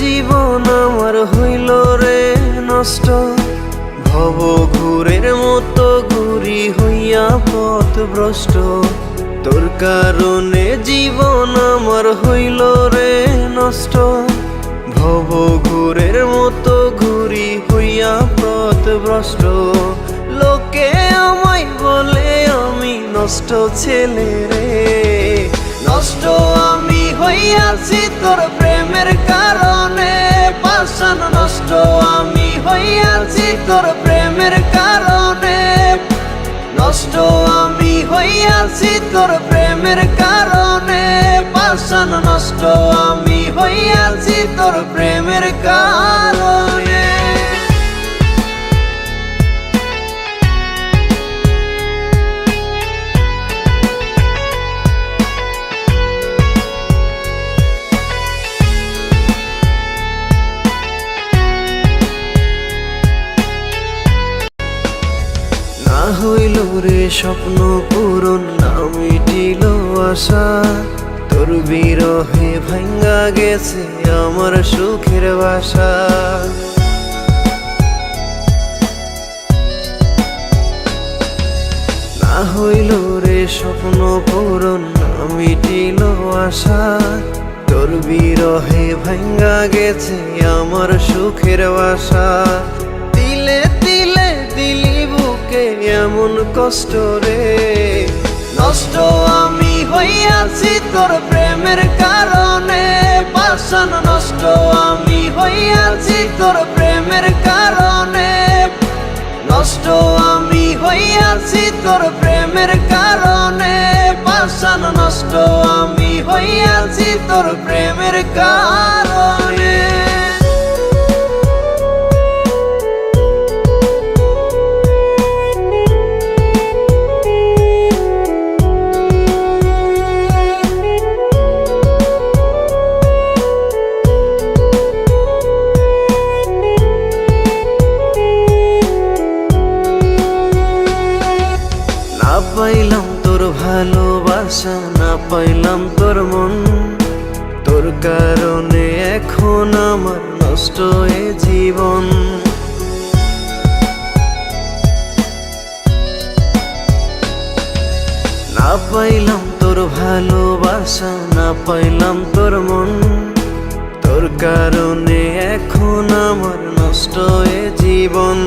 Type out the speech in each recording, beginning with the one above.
জীবন আমার হইল রে নষ্ট, ভব ঘুরের মতো ঘুরি হইয়া পথভ্রষ্ট। তোর কারণে জীবন আমার হইল রে নষ্ট, ভব ঘুরের মতো ঘুরি হইয়া পথভ্রষ্ট। লোকে আমায় বলে আমি নষ্ট ছেলে রে, নষ্ট আমি হইয়াছি তোর প্রেমের কারণে। পাষাণ নষ্ট আমি হইয়াছি তোর প্রেমের কারণে, নষ্ট আমি হইয়াছি তোর প্রেমের কারণে। পাষাণ নষ্ট আমি হইয়াছি তোর প্রেমের কারণে। না হইল রে স্বপ্ন পূরণ, না মিটিল আশা, তোর বিরহে ভাঙ্গা গেছে আমার সুখের বাসা। না হইল রে স্বপ্ন পূরণ, না মিটিল আশা, তোর বিরহে ভাঙ্গা গেছে আমার সুখের বাসা। দিলে দিলে দিলি বুকে এমন কষ্ট রে, নষ্ট আমি হইয়াছি তোর প্রেমের কারণে। পাষাণ নষ্ট আমি হইয়াছি তোর প্রেমের কারণে, নষ্ট আমি হইয়াছি তোর প্রেমের কারণে। পাষাণ নষ্ট আমি হইয়াছি তোর প্রেমের কারণে। না পাইলাম তোর ভালোবাসা, না পাইলাম তোর মন, তোর কারণে এখন আমার নষ্ট এ জীবন। না পাইলাম তোর ভালোবাসা, না পাইলাম তোর মন, তোর কারণে এখন আমার নষ্ট এ জীবন।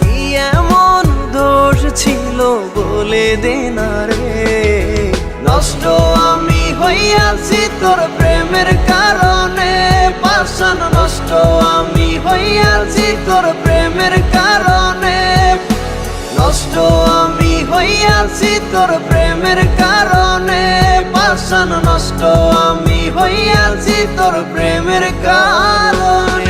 কি এমন দোষ ছিল বলে দে না রে, নষ্ট আমি হইয়াছি তোর প্রেমের কারণে। পাষাণ নষ্ট আমি হইয়াছি তোর প্রেমের কারণে, নষ্ট আমি হইয়াছি তোর প্রেমের কারণে। পাষাণ নষ্ট আমি হইয়াছি তোর প্রেমের কারণে।